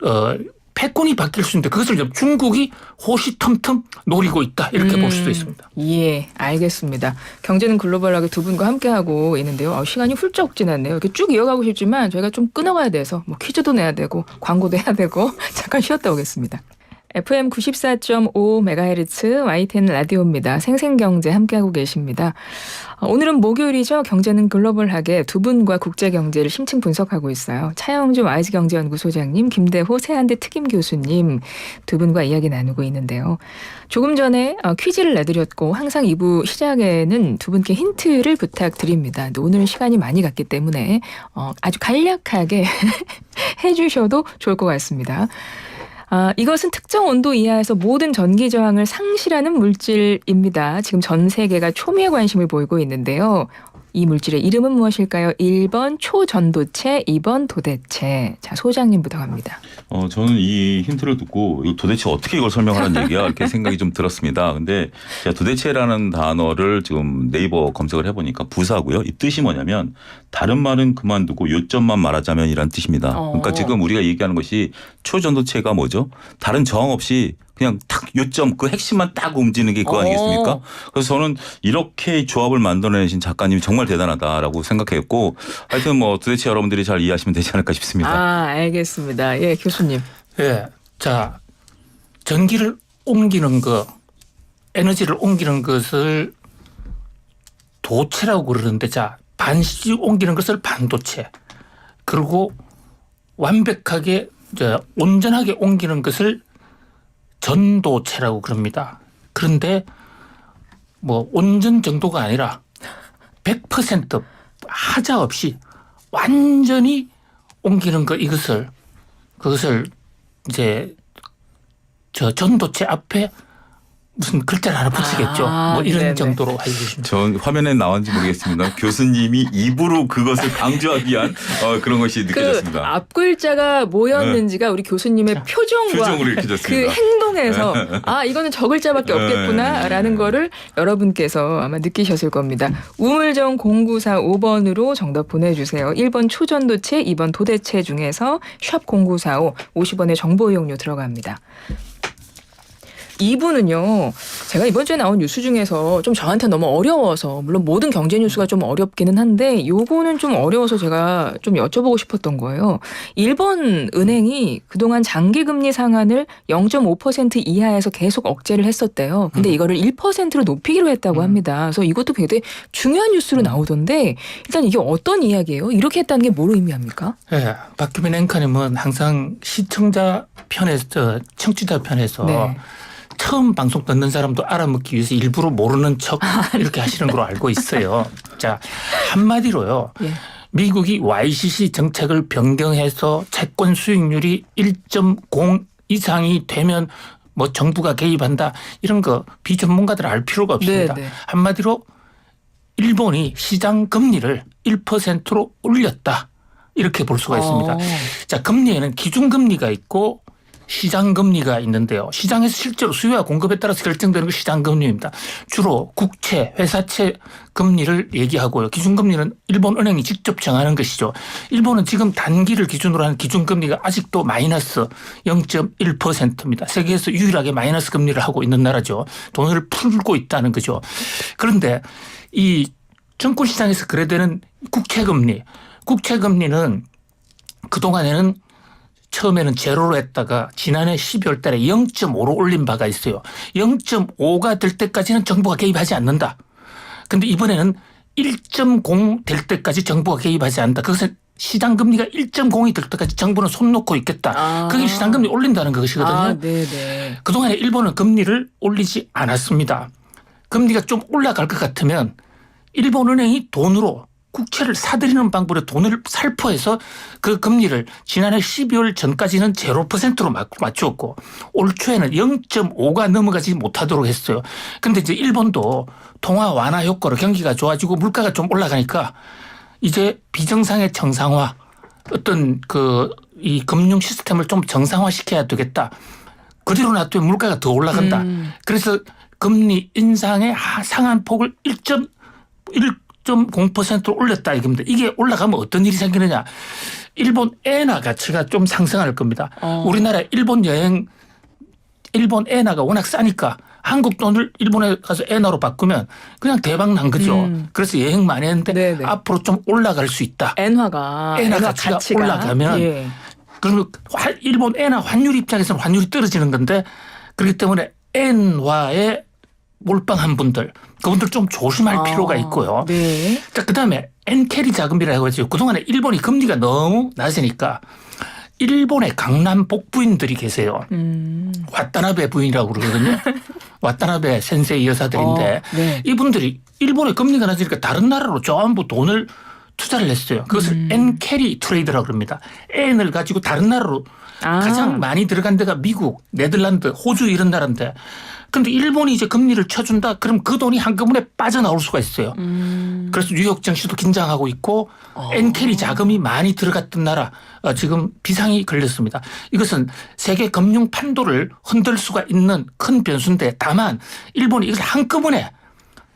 패권이 바뀔 수 있는데 그것을 이제 중국이 호시탐탐 노리고 있다 이렇게 볼 수도 있습니다. 예, 알겠습니다. 경제는 글로벌하게 두 분과 함께하고 있는데요. 시간이 훌쩍 지났네요. 이렇게 쭉 이어가고 싶지만 저희가 좀 끊어가야 돼서 뭐 퀴즈도 내야 되고 광고도 해야 되고 잠깐 쉬었다 오겠습니다. FM 94.5MHz YTN 라디오입니다. 생생경제 함께하고 계십니다. 오늘은 목요일이죠. 경제는 글로벌하게 두 분과 국제경제를 심층 분석하고 있어요. 차영주 YG경제연구소장님, 김대호 세한대 특임교수님 두 분과 이야기 나누고 있는데요. 조금 전에 퀴즈를 내드렸고 항상 2부 시작에는 두 분께 힌트를 부탁드립니다. 근데 오늘은 시간이 많이 갔기 때문에 아주 간략하게 해주셔도 좋을 것 같습니다. 이것은 특정 온도 이하에서 모든 전기 저항을 상실하는 물질입니다. 지금 전 세계가 초미의 관심을 보이고 있는데요. 이 물질의 이름은 무엇일까요? 1번 초전도체, 2번 도대체. 자, 소장님부터 갑니다. 저는 이 힌트를 듣고 이거 도대체 어떻게 이걸 설명하는 얘기야 이렇게 생각이 좀 들었습니다. 근데 제가 도대체라는 단어를 지금 네이버 검색을 해보니까 부사고요. 이 뜻이 뭐냐면 다른 말은 그만두고 요점만 말하자면 이란 뜻입니다. 그러니까 지금 우리가 얘기하는 것이 초전도체가 뭐죠? 다른 저항 없이 그냥 딱 요점 그 핵심만 딱 움직이는 게 그거 아니겠습니까? 그래서 저는 이렇게 조합을 만들어내신 작가님이 정말 대단하다라고 생각했고 하여튼 뭐 도대체 여러분들이 잘 이해하시면 되지 않을까 싶습니다. 알겠습니다. 예, 교수님. 예, 자 전기를 옮기는 거, 에너지를 옮기는 것을 도체라고 그러는데 자 반씩 옮기는 것을 반도체, 그리고 완벽하게 온전하게 옮기는 것을 전도체라고 그럽니다. 그런데 뭐 온전 정도가 아니라 100% 하자 없이 완전히 옮기는 것 그것을 이제 저 전도체 앞에 무슨 글자를 하나 붙이겠죠. 뭐 이런 네네. 정도로 해주십니다. 전 화면에 나왔는지 모르겠습니다. 교수님이 입으로 그것을 강조하기 위한 그런 것이 느껴졌습니다. 그 앞 글자가 뭐였는지가 우리 교수님의 표정으로 그 읽혀졌습니다. 행동에서 이거는 저 글자밖에 없겠구나라는 거를 여러분께서 아마 느끼셨을 겁니다. 우물정 0945번으로 정답 보내주세요. 1번 초전도체, 2번 도대체 중에서 샵 0945 50원의 정보 이용료 들어갑니다. 2부는요. 제가 이번 주에 나온 뉴스 중에서 좀 저한테 너무 어려워서 물론 모든 경제 뉴스가 좀 어렵기는 한데 요거는 좀 어려워서 제가 좀 여쭤보고 싶었던 거예요. 일본 은행이 그동안 장기금리 상한을 0.5% 이하에서 계속 억제를 했었대요. 근데 이거를 1%로 높이기로 했다고 합니다. 그래서 이것도 굉장히 중요한 뉴스로 나오던데 일단 이게 어떤 이야기예요? 이렇게 했다는 게 뭘 의미합니까? 네, 박규민 앵커님은 항상 시청자 편에서 청취자 편에서 네. 처음 방송 듣는 사람도 알아먹기 위해서 일부러 모르는 척 이렇게 하시는 걸로 알고 있어요. 자, 한마디로요. 예. 미국이 YCC 정책을 변경해서 채권 수익률이 1.0 이상이 되면 뭐 정부가 개입한다 이런 거 비전문가들 알 필요가 없습니다. 네, 네. 한마디로 일본이 시장 금리를 1%로 올렸다 이렇게 볼 수가 있습니다. 자, 금리에는 기준금리가 있고 시장금리가 있는데요. 시장에서 실제로 수요와 공급에 따라서 결정되는 게 시장금리입니다. 주로 국채, 회사채 금리를 얘기하고요. 기준금리는 일본 은행이 직접 정하는 것이죠. 일본은 지금 단기를 기준으로 하는 기준금리가 아직도 마이너스 0.1%입니다. 세계에서 유일하게 마이너스 금리를 하고 있는 나라죠. 돈을 풀고 있다는 거죠. 그런데 이 증권시장에서 거래되는 국채금리는 그동안에는 처음에는 제로로 했다가 지난해 12월 달에 0.5로 올린 바가 있어요. 0.5가 될 때까지는 정부가 개입하지 않는다. 그런데 이번에는 1.0 될 때까지 정부가 개입하지 않는다. 그것은 시장금리가 1.0이 될 때까지 정부는 손 놓고 있겠다. 그게 시장금리 올린다는 것이거든요. 네네. 그동안에 일본은 금리를 올리지 않았습니다. 금리가 좀 올라갈 것 같으면 일본은행이 돈으로 국채를 사들이는 방법으로 돈을 살포해서 그 금리를 지난해 12월 전까지는 0%로 맞추었고 올 초에는 0.5가 넘어가지 못하도록 했어요. 그런데 이제 일본도 통화 완화 효과로 경기가 좋아지고 물가가 좀 올라가니까 이제 비정상의 정상화 어떤 이 금융 시스템을 좀 정상화시켜야 되겠다. 그대로 놔두면 물가가 더 올라간다. 그래서 금리 인상의 상한폭을 0.0%로 올렸다 이겁니다. 이게 올라가면 어떤 일이 생기느냐. 일본 엔화 가치가 좀 상승할 겁니다. 우리나라 일본 엔화가 워낙 싸니까 한국 돈을 일본에 가서 엔화로 바꾸면 그냥 대박 난 거죠. 그래서 여행 많이 했는데 네네. 앞으로 좀 올라갈 수 있다. 엔화 가치가 올라가면 예. 그러면 일본 엔화 환율 입장에서는 환율이 떨어지는 건데 그렇기 때문에 엔화에 몰빵한 분들 그분들 좀 조심할 필요가 있고요. 네. 자, 그다음에 엔캐리 자금이라고 하죠. 그동안에 일본이 금리가 너무 낮으니까 일본의 강남 복부인들이 계세요. 와타나베 부인이라고 그러거든요. 와타나베 센세이 여사들인데 네. 이분들이 일본의 금리가 낮으니까 다른 나라로 전부 돈을 투자를 했어요. 그것을 엔캐리 트레이드라고 그럽니다. 엔을 가지고 다른 나라로 가장 많이 들어간 데가 미국, 네덜란드, 호주 이런 나라인데 그런데 일본이 이제 금리를 쳐준다. 그럼 그 돈이 한꺼번에 빠져나올 수가 있어요. 그래서 뉴욕 증시도 긴장하고 있고 엔캐리 자금이 많이 들어갔던 나라 지금 비상이 걸렸습니다. 이것은 세계 금융 판도를 흔들 수가 있는 큰 변수인데 다만 일본이 이걸 한꺼번에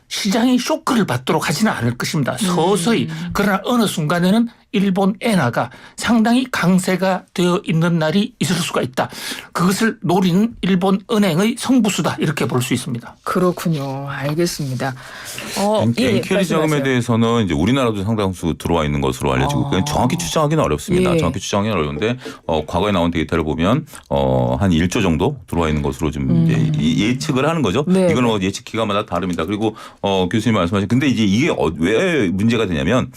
시장이 쇼크를 받도록 하지는 않을 것입니다. 서서히 그러나 어느 순간에는 일본 엔화가 상당히 강세가 되어 있는 날이 있을 수가 있다. 그것을 노리는 일본 은행의 성부수다 이렇게 볼 수 있습니다. 그렇군요. 알겠습니다. 엔캐리 자금에 말씀하세요. 대해서는 이제 우리나라도 상당수 들어와 있는 것으로 알려지고 그냥 정확히 추정하기는 어렵습니다. 예. 정확히 추정하기는 어려운데 과거에 나온 데이터를 보면 한 1조 정도 들어와 있는 것으로 좀 이제 예측을 하는 거죠. 네. 이거는 예측 기간마다 다릅니다. 그리고 교수님 말씀하신 근데 이제 이게 왜 문제가 되냐면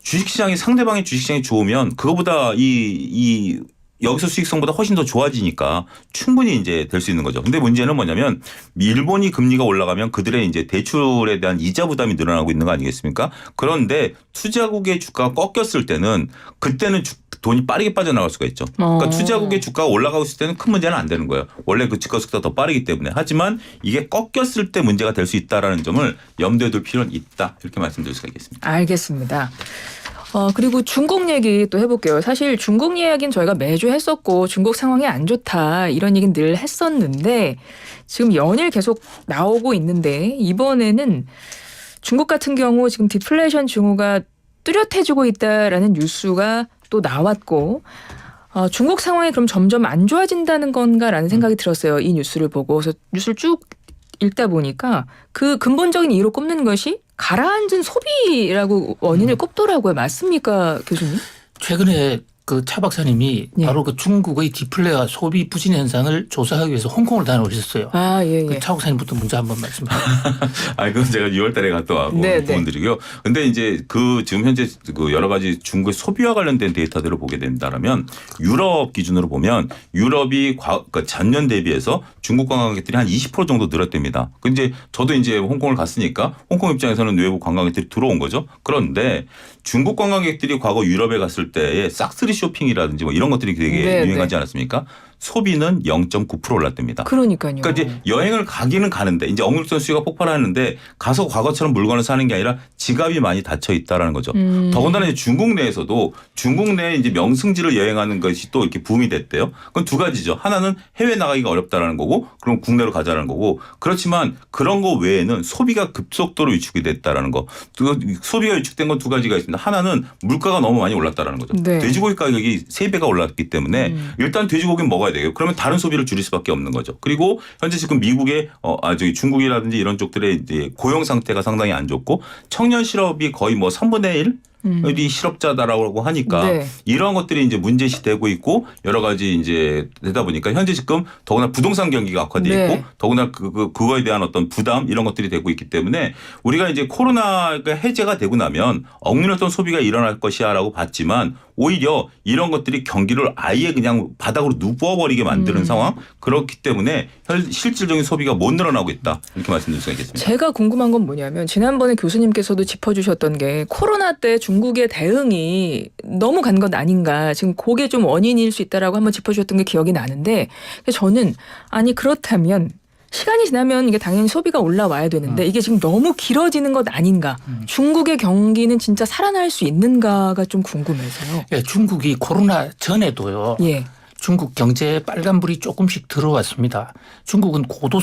주식시장이 상대방의 주식시장이 좋으면 그거보다 이 여기서 수익성보다 훨씬 더 좋아지니까 충분히 이제 될 수 있는 거죠. 근데 문제는 뭐냐면 일본이 금리가 올라가면 그들의 이제 대출에 대한 이자 부담이 늘어나고 있는 거 아니겠습니까? 그런데 투자국의 주가가 꺾였을 때는 그때는 돈이 빠르게 빠져나갈 수가 있죠. 그러니까 투자국의 주가가 올라가고 있을 때는 큰 문제는 안 되는 거예요. 원래 그 주가 속도가 더 빠르기 때문에. 하지만 이게 꺾였을 때 문제가 될 수 있다라는 점을 염두에 둘 필요는 있다. 이렇게 말씀드릴 수가 있겠습니다. 알겠습니다. 그리고 중국 얘기 또 해볼게요. 사실 중국 이야기는 저희가 매주 했었고 중국 상황이 안 좋다 이런 얘기는 늘 했었는데 지금 연일 계속 나오고 있는데 이번에는 중국 같은 경우 지금 디플레이션 징후가 뚜렷해지고 있다라는 뉴스가 또 나왔고 중국 상황이 그럼 점점 안 좋아진다는 건가라는 생각이 들었어요. 이 뉴스를 보고. 그래서 뉴스를 쭉 읽다 보니까 그 근본적인 이유로 꼽는 것이 가라앉은 소비라고 원인을 꼽더라고요. 맞습니까, 교수님? 최근에 그 차 박사님이 예. 바로 그 중국의 디플레와 소비 부진 현상을 조사하기 위해서 홍콩을 다녀오셨어요. 예. 그 차 박사님부터 먼저 한번 말씀해 주세요. 그건 제가 6월 달에 갔다 와고 부분들이고요. 근데 이제 지금 현재 그 여러 가지 중국의 소비와 관련된 데이터들을 보게 된다면 유럽 기준으로 보면 유럽이 그러니까 전년 대비해서 중국 관광객들이 한 20% 정도 늘었답니다. 근데 저도 이제 홍콩을 갔으니까 홍콩 입장에서는 외부 관광객들이 들어온 거죠. 그런데 중국 관광객들이 과거 유럽에 갔을 때의 싹쓸이 쇼핑이라든지 뭐 이런 것들이 되게 유행하지 않았습니까? 소비는 0.9% 올랐답니다. 그러니까요. 그러니까 이제 여행을 가기는 가는데 이제 억눌선 수요가 폭발하는데 가서 과거처럼 물건을 사는 게 아니라 지갑이 많이 닫혀 있다라는 거죠. 더군다나 이제 중국 내에서도 중국 내에 이제 명승지를 여행하는 것이 또 이렇게 붐이 됐대요. 그건 두 가지죠. 하나는 해외 나가기가 어렵다라는 거고, 그럼 국내로 가자라는 거고. 그렇지만 그런 거 외에는 소비가 급속도로 위축이 됐다라는 거. 소비가 위축된 건 두 가지가 있습니다. 하나는 물가가 너무 많이 올랐다라는 거죠. 네. 돼지고기 가격이 3배가 올랐기 때문에 일단 돼지고기는 먹어야 되고 그러면 다른 소비를 줄일 수밖에 없는 거죠. 그리고 현재 지금 미국의 중국이라든지 이런 쪽들의 이제 고용 상태가 상당히 안 좋고 청년 실업이 거의 뭐 3분의 1 이 실업자다라고 하니까 이러한 것들이 이제 문제시되고 있고 여러 가지 이제 되다 보니까 현재 지금 더구나 부동산 경기가 악화돼 있고 더구나 그거에 대한 어떤 부담 이런 것들이 되고 있기 때문에 우리가 이제 코로나가 해제가 되고 나면 억눌렸던 소비가 일어날 것이야라고 봤지만 오히려 이런 것들이 경기를 아예 그냥 바닥으로 누워버리게 만드는 상황 그렇기 때문에 실질적인 소비가 못 늘어나고 있다 이렇게 말씀드릴 수가 있겠습니다. 제가 궁금한 건 뭐냐면 지난번에 교수님께서도 짚어주셨던 게 코로나 때 중국의 대응이 너무 간 것 아닌가 지금 그게 좀 원인일 수 있다라고 한번 짚어주셨던 게 기억이 나는데 저는 아니 그렇다면 시간이 지나면 이게 당연히 소비가 올라와야 되는데 이게 지금 너무 길어지는 것 아닌가. 중국의 경기는 진짜 살아날 수 있는가가 좀 궁금해서요. 예, 중국이 코로나 전에도요. 예. 중국 경제에 빨간불이 조금씩 들어왔습니다. 중국은 고도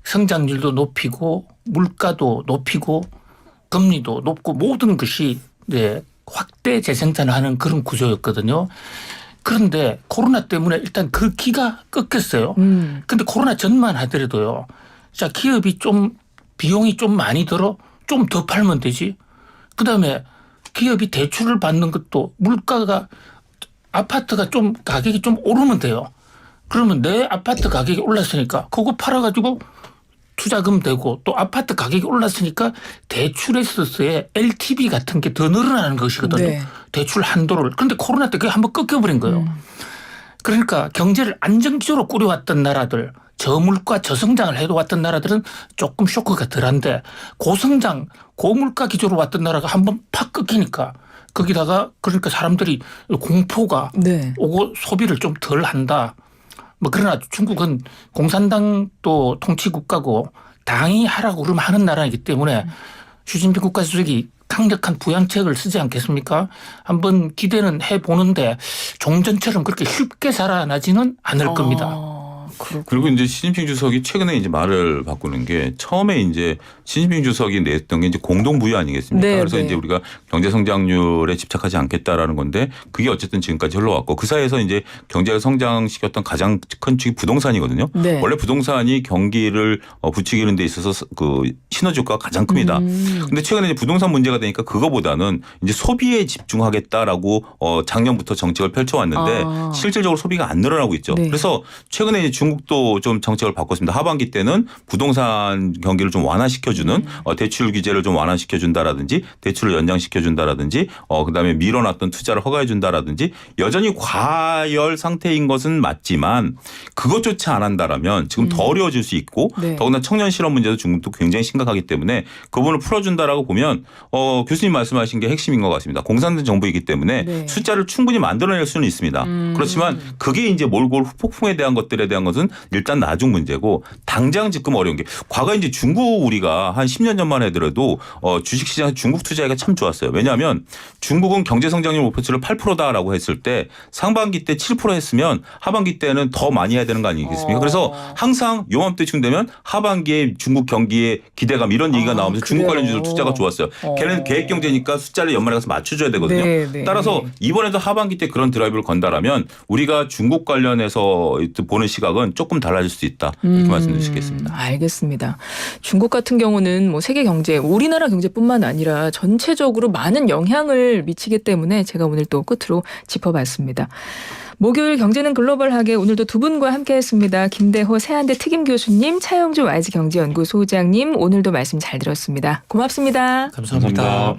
성장률도 높이고 물가도 높이고 금리도 높고 모든 것이 이제 확대 재생산을 하는 그런 구조였거든요. 그런데 코로나 때문에 일단 그 기가 꺾였어요. 근데 코로나 전만 하더라도요. 자, 기업이 좀 비용이 좀 많이 들어 좀 더 팔면 되지. 그다음에 기업이 대출을 받는 것도 물가가 아파트가 좀 가격이 좀 오르면 돼요. 그러면 내 아파트 가격이 올랐으니까 그거 팔아가지고 투자금 되고 또 아파트 가격이 올랐으니까 대출에 있어서의 LTV 같은 게 더 늘어나는 것이거든요. 네. 대출 한도를. 그런데 코로나 때 그게 한번 꺾여버린 거예요. 그러니까 경제를 안정기조로 꾸려왔던 나라들, 저물가 저성장을 해왔던 나라들은 조금 쇼크가 덜한데 고성장 고물가 기조로 왔던 나라가 한번 팍 꺾이니까 거기다가 그러니까 사람들이 공포가 네. 오고 소비를 좀 덜 한다. 뭐 그러나 중국은 공산당 또 통치 국가고 당이 하라고 그러면 하는 나라이기 때문에 시진핑 국가주석이 강력한 부양책을 쓰지 않겠습니까? 한번 기대는 해보는데 종전처럼 그렇게 쉽게 살아나지는 않을 겁니다. 그리고 이제 시진핑 주석이 최근에 이제 말을 바꾸는 게 처음에 이제 시진핑 주석이 냈던 게 이제 공동부유 아니겠습니까? 네, 그래서 네. 이제 우리가 경제 성장률에 집착하지 않겠다라는 건데 그게 어쨌든 지금까지 흘러왔고 그 사이에서 이제 경제를 성장시켰던 가장 큰 축이 부동산이거든요. 네. 원래 부동산이 경기를 부추기는 데 있어서 그 시너지 효과가 가장 큽니다. 근데 최근에 이제 부동산 문제가 되니까 그거보다는 이제 소비에 집중하겠다라고 작년부터 정책을 펼쳐왔는데 실질적으로 소비가 안 늘어나고 있죠. 네. 그래서 최근에 이제 중국도 좀 정책을 바꿨습니다. 하반기 때는 부동산 경기를 좀 완화시켜주는 대출 규제를 좀 완화시켜준다라든지 대출을 연장시켜준다라든지 그다음에 밀어놨던 투자를 허가해준다라든지 여전히 과열 상태인 것은 맞지만 그것조차 안 한다라면 지금 더 어려워질 수 있고 네. 더구나 청년 실업 문제도 중국도 굉장히 심각하기 때문에 그 부분을 풀어준다라고 보면 교수님 말씀하신 게 핵심인 것 같습니다. 공산당 정부이기 때문에 네. 숫자를 충분히 만들어낼 수는 있습니다. 그렇지만 그게 이제 몰고 올 후폭풍에 대한 것들에 대한 것은 일단 나중 문제고 당장 지금 어려운 게 과거 이제 중국 우리가 한 10년 전만 해더라도 주식시장 중국 투자가 참 좋았어요. 왜냐하면 중국은 경제성장률 목표치를 8%다라고 했을 때 상반기 때 7% 했으면 하반기 때는 더 많이 해야 되는 거 아니겠습니까? 그래서 항상 요맘때쯤 되면 하반기에 중국 경기에 기대감 이런 얘기가 나오면서 중국 그래요? 관련 주들 투자가 좋았어요. 걔는 계획경제니까 숫자를 연말에 가서 맞춰줘야 되거든요. 네, 네. 따라서 이번에도 하반기 때 그런 드라이브를 건다라면 우리가 중국 관련해서 보는 시각은 조금 달라질 수 있다. 이렇게 말씀드릴 수 있겠습니다. 알겠습니다. 중국 같은 경우는 뭐 세계 경제, 우리나라 경제뿐만 아니라 전체적으로 많은 영향을 미치기 때문에 제가 오늘 또 끝으로 짚어봤습니다. 목요일 경제는 글로벌하게 오늘도 두 분과 함께했습니다. 김대호 세한대 특임 교수님, 차영주 와이즈 경제연구소장님 오늘도 말씀 잘 들었습니다. 고맙습니다. 감사합니다.